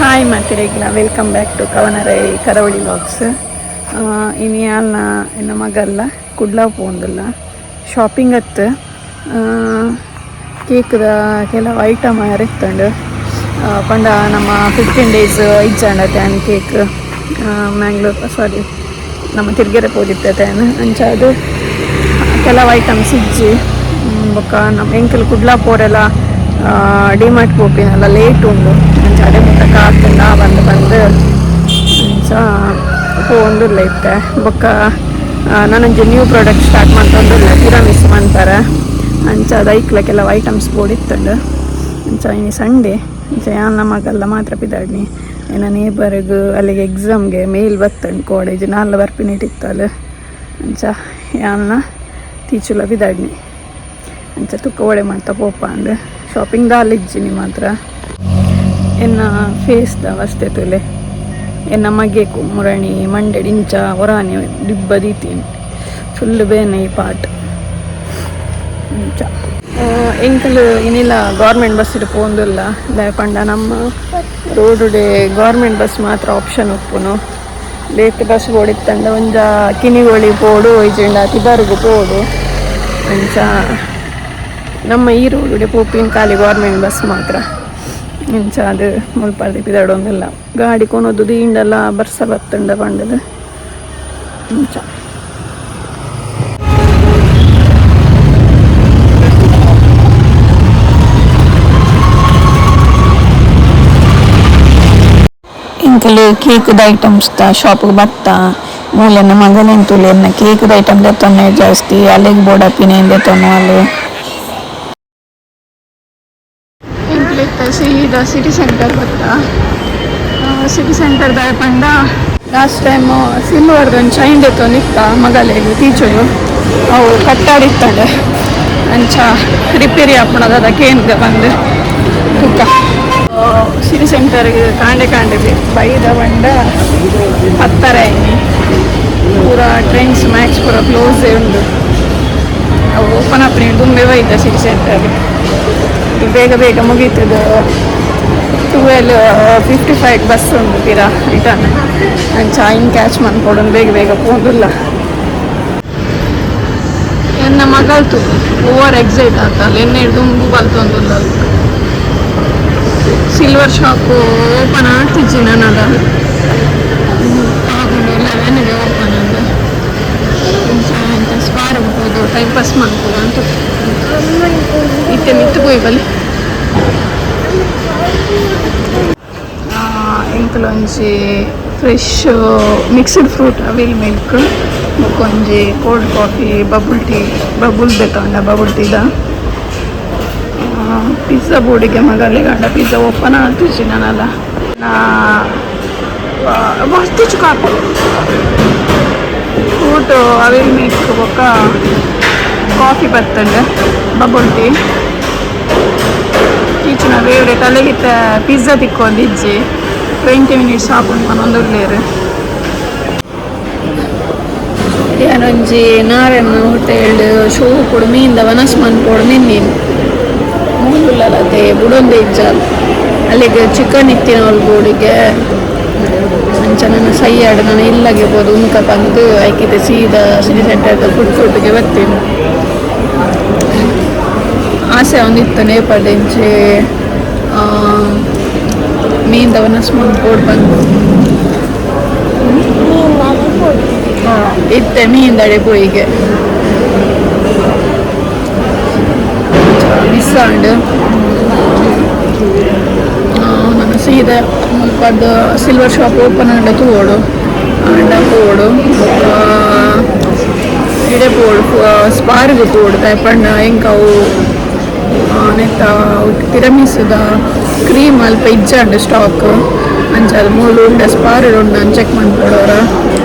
Hi ಮಾತಿರೆಗ್ಲ welcome back to ಕವನರೈ ಕರಾವಳಿ vlogs. ಇನಿ ಅಲ್ಲ ಎನ್ನ ಮಗಲ್ಲ ಕುಡ್ಲ ಪೋಂದುಲ್ಲ ಶಾಪಿಂಗ್ ಅತ್ತು ಕೇಕ್ದ ಕೆಲವು ಐಟಮ್ ಇರ್ತಂಡು ಪಂಡ ನಮ್ಮ 15 days ಇಜ್ಜಂಡ ಟ್ಯಾನ್ ಕೇಕ್ ಮ್ಯಾಂಗ್ಳೂರ್ ನಮ್ಮ ತಿರ್ಗೆರೆ ಪೋದಿತ್ತೇನು ಅಂಚ ಅದು ಕೆಲವು ಐಟಮ್ಸ್ ಇಜ್ಜಿ ಬೊಕ್ಕ ನಮ್ಮ ಎಂಕಲ್ ಕುಡ್ಲ ಪೋರೆಲ್ಲ ಡಿಮಾರ್ಟ್ ಪೋಪಿನಲ್ಲ ಲೇಟ್ ಉಂಡು ಅಂಚ ಅಡೆ ಮುಟ್ಟ ಕಾತುಂಡ ಬಂದು ಅಂಚ ಪೋಂದುಲ್ಲ ಇತ್ತೆ ಬೊಕ್ಕ ನಾನೊಂದು ನ್ಯೂ ಪ್ರಾಡಕ್ಟ್ ಸ್ಟಾರ್ಟ್ ಮಾಡ್ತೊಂದುಲ್ಲ ತೀರಾ ಮಿಸ್ ಮಾಡ್ತಾರೆ ಅಂಚ ಅದೈಕ್ಲ ಕೆಲವು ಐಟಮ್ಸ್ ಬೋಡಿತ್ತಂಡು ಅಂಚ ಇನಿ ಸಂಡೇ ಅಂಚ ಯಾನ್ ನಮಗೆಲ್ಲ ಮಾತ್ರ ಪಿದಾಡ್ನಿ ಏನ ನೇಬರ್ಗ್ ಅಲ್ಲಿಗೆ ಎಕ್ಸಾಮ್ಗೆ ಮೇಲ್ ಬತ್ತಂಡು ಕಾಲೇಜ್ ನಾಲ್ಕು ಬರ್ಪಿನಿಟ್ಟಿತ್ತಲ್ಲ ಅಂಚ ಯಾನ್ನ ತೀಚುಲ ಪಿದಾಡ್ನಿ ಅಂಚ ತುಕ್ಕ ಒಳ್ಳೆ ಮಾಡ್ತಾ ಪೋಪ ಅಂದ್ರೆ ಶಾಪಿಂಗ್ ದಾಲಿಜ್ಜಿನಿ ಮಾತ್ರ ಎನ್ನ ಫೇಸ್ದ ಅವಸ್ಥೆ ತುಲೆ ಎನ್ನ ಮಗೆ ಮುರಣಿ ಮಂಡೆಡಿ ಇಂಚ ಹೊರಾನಿ ಡಿಬ್ಬ ದೀತೀನಿ ಫುಲ್ ಬೇನೆ ಈ ಪಾಟ್ ಇಂಚ ಎಂಕಲು ಇನ್ನಿಲ್ಲ ಗೌರ್ಮೆಂಟ್ ಬಸ್ ಇಟ್ಟು ಪೋಂದಿಲ್ಲ ಪಂಡ ನಮ್ಮ ರೋಡುಡೆ ಗೌರ್ಮೆಂಟ್ ಬಸ್ ಮಾತ್ರ ಆಪ್ಷನ್ ಉಪ್ಪುನು ಲೇಟ್ ಬಸ್ ಓಡಿತ್ತಂಡ ಒಂಜ ಕಿನಿಗೋಳಿ ಪೋಡು ಒಯ್ಜಂಡ ತಿಬರ್ಗು ಪೋಡು ಅಂಚ ನಮ್ಮ ಈ ರೋಡುಡೆ ಪೋಪಿನ ಖಾಲಿ ಗೌರ್ಮೆಂಟ್ ಬಸ್ ಮಾತ್ರ ಇಂಚ ಅದು ಮುಲ್ಪಾರ್ದು ಪಿದಾಡೊಂದಿಲ್ಲ ಗಾಡಿ ಕೊನೋದು ದೀಂಡಲ್ಲ ಬರ್ಸ ಬತ್ತಂಡ ಪಂಡದು ಇಂಚ ಇಂಕಲು ಕೇಕ್ದ ಐಟಮ್ಸ್ದ ಶಾಪಿಗೆ ಬತ್ತ ಮೂಲೆನ ಮಗನೆಂತುಲೆ ಎನ್ನ ಕೇಕ್ದ ಐಟಮ್ ದೆತ್ತೊನ್ನೆ ಜಾಸ್ತಿ ಅಲ್ಲಿಗೆ ಬೋಡಪ್ಪಿನೇಂದೆ ತೊನ್ನು ಅಲ್ಲಿ ಸೀದಾ ಸಿಟಿ ಸೆಂಟರ್ ಬರ್ತಾ ಸಿಟಿ ಸೆಂಟರ್ದ ಪಂಡ ಲಾಸ್ಟ್ ಟೈಮ್ ಸಿಲ್ವರ್ದು ಒಂದು ಚೈನ್ ಎತ್ತೋ ನಿಕ್ಕ ಮಗಲೆಗೆ ಟೀಚರು ಅವು ಕಟ್ಟಾಡಿತ್ತಂಡೆ ಅಂಚ ರಿಪೇರಿ ಹಾಕ್ಬಿಡೋದು ಅದಕ್ಕೇನಿದೆ ಬಂದು ತುಕ್ಕ ಸಿಟಿ ಸೆಂಟರ್ಗೆ ಕಾಂಡೆ ಬೈದ ಬಂಡ ಹತ್ತರ ಪೂರ ಟ್ರೆಂಡ್ಸ್ ಮ್ಯಾಕ್ಸ್ ಪೂರ ಕ್ಲೋಸೇ ಉಂಟು ಅವು ಓಪನ್ ಅಪ್ ತುಂಬೆ ಬೈದ ಸಿಟಿ ಸೆಂಟರ್ ಬೇಗ ಮುಗೀತದೆ 12:55 ಬಸ್ ಉಂಟು ತೀರಾ ರಿಟರ್ನ್ ಅಂಚ ಹಿಂಗೆ ಕ್ಯಾಚ್ ಮಾಡ್ಕೊಡೋದು ಬೇಗ ಪೋದಿಲ್ಲ ಎನ್ನ ಮಗಲ್ತು ಓವರ್ ಎಕ್ಸೈಟ್ ಆಗ್ತಲ್ಲ ಎಣ್ಣೆ ತುಂಬು ಬಲ್ತೊಂದಿಲ್ಲ ಸಿಲ್ವರ್ ಶಾಪು ಓಪನ್ ಆಗ್ತಿಜ್ಜಿ ನಾನದ ಆಗೊಂಡು 11ಗೆ ಓಪನ್ ಅಂದ ಸ್ಪಾರ್ ಹೋಗ್ಬೋದು ಟೈಮ್ ಪಾಸ್ ಮಾಡ್ಬೋದು ಅಂತ ಇತ್ತೆ ಮಿತ್ತು ಪೋಯ್ ಬಲ್ಲಿ ಇಂಕಲೊಂಜಿ fresh mixed fruit avil milk ಒಂಜಿ ಕೋಲ್ಡ್ ಕಾಫಿ ಬಬುಲ್ ಬೆತ್ತೊಂಡ ಬಬುಲ್ ಟೀದ ಪಿಜ್ಜಾ ಬೋರ್ಡಿಗೆ ಮಗಲ್ಲಿ ಗಂಡ ಪಿಜ್ಜಾ ಓಪನ್ ಆಗ್ತಿದ್ದಿ ನಾನಲ್ಲ ಮಸ್ತಿ ಚುಕಾಕು ಫ್ರೂಟ್ ಅವಿಲ್ ಮಿಲ್ಕ್ ಬೊಕ್ಕ ಕಾಫಿ ಬರ್ತಂಡೆ ಬಬುಲ್ ಟೀ ಈಚಿನ ಫೇವ್ರೇಟ್ ಅಲ್ಲಿಗಿತ್ತ ಪಿಜ್ಜಾ ತಿಕ್ಕೊಂಡಿಜ್ಜಿ 20 minutes ಹಾಕೊಂಡು ಮನೊಂದುಳ್ಳೇರು ಏನೊಂಜಿ ನಾರನ್ನ ಹೋಟೆಲ್ ಶೋ ಕೊಡು ಮೀನ್ದ ವನಸ್ ಮನ್ಪೋಡು ನಿನ್ನೇನು ಮೂಲಲ್ಲದೆ ಬುಡೊಂದೆ ಇಜ್ಜಾಲ್ ಅಲ್ಲಿಗೆ ಚಿಕನ್ ಇತ್ತಿನ ಬೋರ್ಡಿಗೆ ಅಂಚ ನನ್ನ ಸೈಯಾಡು ನಾನು ಇಲ್ಲಾಗಿರ್ಬೋದು ಉಮ್ಕ ಬಂದು ಆಯ್ಕಿದೆ ಸೀದಾ ಸಿಟಿ ಸೆಂಟರ್ದ ಫುಡ್ಗೆ ಬರ್ತೀನಿ ಆಸೆ ಒಂದಿತ್ತು ನೇಪಾಳ ಇಂಚೆ ಮೀನ್ದ ವನಸ್ ಮಾಡ್ಕೊಂಡು ಬಂದು ಇತ್ತೆ ಮೀನ್ದಡೆ ಪೋಯಿಗೆ ಮಿಸ್ಸಾಂಡು ನಾನು ಸೀದಾ ಮುಲ್ಪದ್ದು ಸಿಲ್ವರ್ ಶಾಪ್ ಓಪನ್ ಆಂಡ ತೋಡು ಆಂಡ ಪೋಡು ಇಡೆ ಪೋಡು ಸ್ಪಾರ್ಗ್ ಪೋಡು ಪಂಡ ಎಂಕವು ನೆತ್ತ ತಿರಮಿಸದ ಕ್ರೀಮ್ ಅಲ್ಪ ಇಜ್ಜಂಡು ಸ್ಟಾಕ್ ಅಂಚದ ಮೂಲು ಉಂಡ ಸ್ಪಾರ್ ಉಂಡು ಚೆಕ್ ಮಾಡ್ಕೊಡೋರ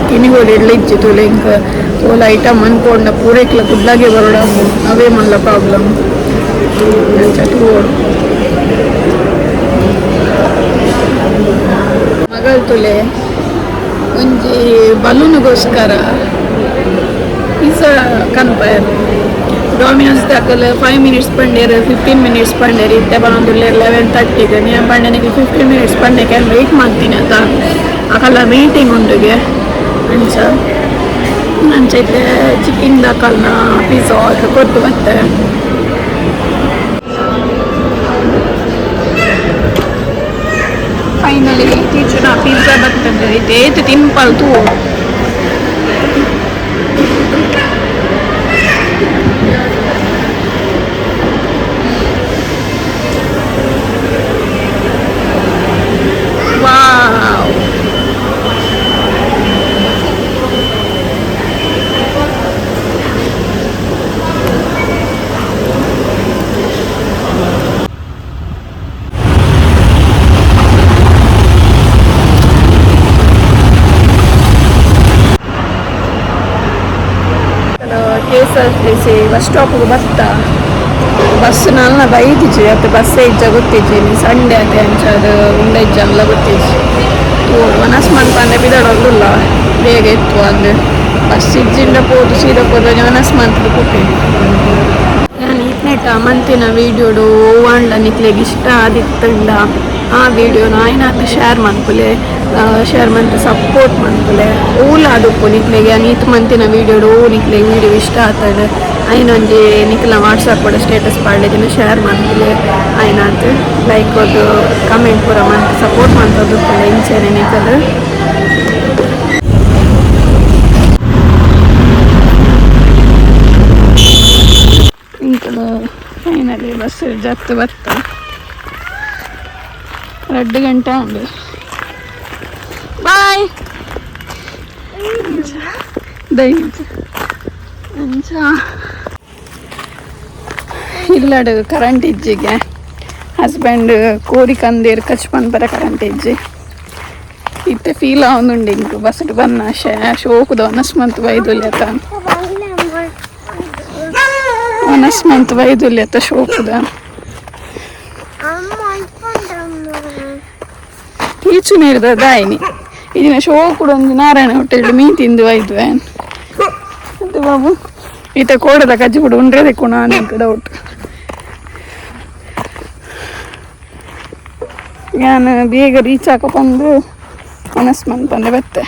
ಕಿನಿಗೋಡಿ ಇಡ್ಲ ಇಜ್ಜಿ ತುಲೆ ಇಂಕ ತೋಲ ಐಟಮ್ ಅನ್ಕೊಂಡ ಪೂರೈಕ್ಲ ಕುಡ್ಲಾಗೆ ಬರೋಡ ಅವೇ ಮಲ್ಲ ಪ್ರಾಬ್ಲಮ್ ಅಂಚ ತೋಡು ಮಗಳು ತುಲೆ ಒಂಜಿ ಬಲೂನ್ಗೋಸ್ಕರ ಪಿಜ್ಜಾ ಕನ್ಪಯರ್ ಡೊಮಿನೋಸ್ ತಕಲ್ 5 ಮಿನಿಟ್ಸ್ ಪಂಡೇರು 15 ಮಿನಿಟ್ಸ್ ಪಂಡೇರು ಇತ್ತೆ ಬರೋದಿಲ್ಲ 11:30ಗೆ ನೀವು ಪಂಡನಿಗೆ 15 ಮಿನಿಟ್ಸ್ ಪಂಡಕ್ಕೆ ವೆಯ್ಟ್ ಮಾಡ್ತೀನಿ ಅಂತ ಅಕಲ್ಲ ಮೀಟಿಂಗ್ ಉಂಡುಗೆ ಅಂಚೈತೆ ಚಿಕನ್ ದಕಲ್ನ ಪಿಜ್ಜಾ ಆರ್ಡರ್ ಕೊಟ್ಟು ಮತ್ತೆ ಫೈನಲಿ ಟೀಚರ್ ಪಿಜ್ಜಾ ಬರ್ತದೆ ಏತು ತಿನ್ಪಲ್ ತೂ KSRTC ಬಸ್ ಸ್ಟಾಪ್ಗೆ ಬರ್ತಾ ಬಸ್ ನನ್ನ ಬೈತಿಜಿ ಅದು ಬಸ್ಸೇ ಇಜ್ಜ ಗೊತ್ತಿಜ್ಜಿ ನೀ ಸಂಡೆ ಅದೇ ಅಂಚದು ಉಂಡೆ ಇಜ್ಜಲ್ಲ ಗೊತ್ತಿಜ್ಜಿ ಮನಸ್ಸು ಮನ್ಪಂದೆ ಬಿಡೋಲ್ಲ ಬೇಗ ಇತ್ತು ಅಂದು ಬಸ್ ಇಜ್ಜಿಂದ ಪೋದು ಸೀದಾ ಪೋದು ಮನಸ್ಸು ಮಂತ್ದು ಕೊಟ್ಟಿ ನಾನು ಇಟ್ನೆಟ ಮಂತಿನ ವೀಡಿಯೋಡು ಓವಾಂಡ ನಿಕ್ಲೆಗೆ ಇಷ್ಟ ಆದಿತ್ತಂಡ ಆ ವೀಡಿಯೋನ ಆಯ್ನಾತ ಶೇರ್ ಮಂತ್ ಸಪೋರ್ಟ್ ಮನ್ಪುಲೆ ಓಲ ಅದಪ್ಪು ನಿಕ್ಲೆಗೆ ನೀತು ಮಂತಿನ ವೀಡಿಯೋಡು ನಿಕ್ಲೆಗೆ ವೀಡಿಯೋ ಇಷ್ಟ ಆಗ್ತದೆ ಐನೊಂಜಿ ನಿಕ್ಲ ವಾಟ್ಸಪ್ ಕೂಡ ಸ್ಟೇಟಸ್ ಪಾಡ್ಲಿದಿನ ಶೇರ್ ಮನ್ಪುಲೆ ಆಯ್ನಾತ್ ಲೈಕ್ ಅದು ಕಮೆಂಟ್ ಪೂರ ಮಂತ್ ಸಪೋರ್ಟ್ ಮಂತದ್ದು ಕೂಡ ಇಂಚೆನೆ ನಿಕಲ್ ಇಂಕಲು ಫೈನಲಿ ಬಸ್ ಜತ್ತು ಬರ್ತಾ 2 ಗಂಟೆ ಉಂಡು ಬಾಯ್ ದಯವಿಟ್ಟು ಅಂಚ ಇಲ್ಲಡು ಕರೆಂಟ್ ಇಜ್ಜಿಗೆ ಹಸ್ಬೆಂಡ್ ಕೋರಿ ಕಂದೀರು ಕಚ್ಪಂಪರ ಕರೆಂಟ್ ಇಜ್ಜಿ ಇತ್ತೆ ಫೀಲ್ ಆವೊಂದುಂಡು ಇಂಕು ಬಸ್ಸು ಬನ್ನ ಶೋಕುದ ಒನಸ್ಮಂತ್ ವೈದುಲ್ಯತ ಒನಸ್ಮಂತ್ ವೈದುಲ್ಯತ ಶೋಕುದ ಈಚು ನೀಡಿದ ದಾಯಿನಿ ಇದನ್ನ ಶೋ ಕೂಡ ಒಂದು ನಾರಾಯಣ ಹೋಟೆಲ್ ಮೀನ್ ತಿಂದು ಒಯ್ದ್ವೆ ಮತ್ತೆ ಬಾಬು ಈತ ಕೋಡದ ಕಜ್ಜಿ ಕೂಡ ಉಂಡ್ರೆ ತೆಕ್ಕೋಣ ಅಂತ ಡೌಟ್ ನಾನು ಬೇಗ ರೀಚ್ ಹಾಕೊಂಡ್ಬಂದು ಮನಸ್ಸು ಬಂದೆ ಬತ್ತೆ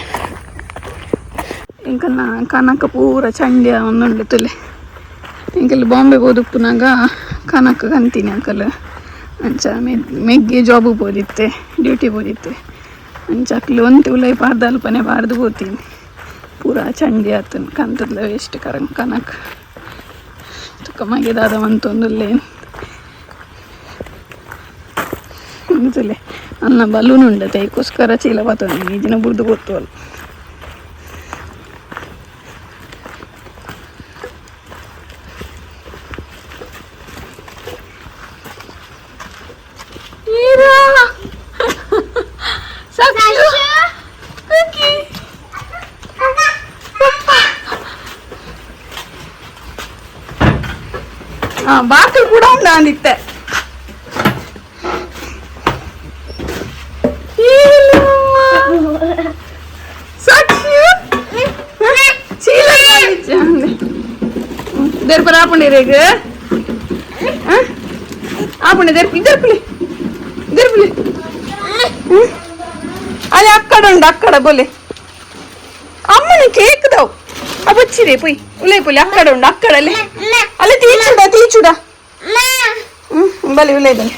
ಇಂಕ ಕನಕ ಪೂರ ಚಂಡ್ಯ ಒಂದುಂಡು ತುಲೆ ಇಂಕಲ್ಲಿ ಬಾಂಬೆ ಓದುಪ್ಪುನಾಗ ಕನಕ ಕಂತೀನಿ ಅಂಕಲ್ ಅಂಚ ಮೆಗ್ಗೆ ಜಾಬು ಬೋದಿತ್ತೆ ಡ್ಯೂಟಿ ಬೋದಿತ್ತೆ ಅಂಚಕ್ಲು ಒಂದು ಉಲೈ ಪಾರ್ದಲ್ಪನೆ ಬಾರ್ದು ಹೋತೀನಿ ಪೂರಾ ಚಂಡಿ ಆತನ ಕಂತದ್ಲ ವೇಸ್ಟ್ ಕನಕ ತುಕ್ಕ ಮಗೆ ದಾದ ಮಂತೊಂದುಲ್ಲೆ ತುಲೆ ಅನ್ನ ಬಲೂನ್ ಉಂಡತೆ ಐಕೋಸ್ಕರ ಚೀಲ ಬತ್ತೊಂದು ಈಜಿನ ಬುರ್ದು ಗೊತ್ತು ಅಲ್ಲ ಬಾಕಲ್ ಕೂಡ ಉಂಡ ಅಂದಿತ್ತೆ ದೇರ್ ಪರ ಆಪುಂಡಿರೇಗ ಆಪುಂಡಿ ಇದರ್ಪುಲಿ ಅಲ್ಲಿ ಅಕ್ಕಡ ಬೋಲೆ ಅಮ್ಮನ ಕೇಕ್ ದವ್ ಬಚ್ಚಿದೆ ಪೊಯ್ ಉಲೈ ಪೊಲಿ ಅಕ್ಕಡ ಉಂಡು ಅಕ್ಕಡಲ್ಲಿ ಅಲ್ಲಿ ತೀಚುಡ ಬಲಿ ಉಲೈ ಬಲಿ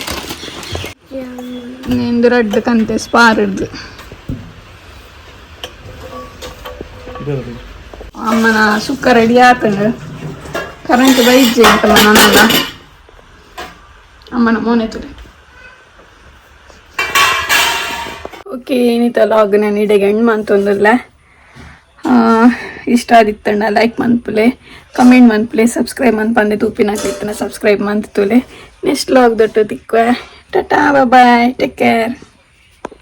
ನಿಂದು ರಡ್ಡು ಕಂತೆ ಸ್ಪಾರದ್ದು ಅಮ್ಮನ ಸುಕ್ಕ ರೆಡಿ ಆತಂಗ ಕರೆಂಟ್ ಬೈಜೆ ಅಂತಲ್ಲ ನಾನಲ್ಲ ಅಮ್ಮನ ಮೋನೆ ತುರಿ ಓಕೆ ಏನಿತ್ತ ಲಾಗ್ ನಾನು ಇಡೆಗೆ ಹೆಣ್ಣು ಮಂತೊಂದಿಲ್ಲ ಇಷ್ಟ ಆದಿತ್ತಣ್ಣ ಲೈಕ್ ಮನ್ಪುಲೆ ಕಮೆಂಟ್ ಮನ್ಪುಲೆ ಸಬ್ಸ್ಕ್ರೈಬ್ ಮನ್ಪಂದೆ ತೂಪಿನ ಸಬ್ಸ್ಕ್ರೈಬ್ ಮಂತುಲೆ ನೆಕ್ಸ್ಟ್ ಲಾಗ್ ದೊಡ್ಡ ದಿಕ್ಕ ಟಾಟಾ ಬಾಯ್ ಟೇಕ್ ಕೇರ್.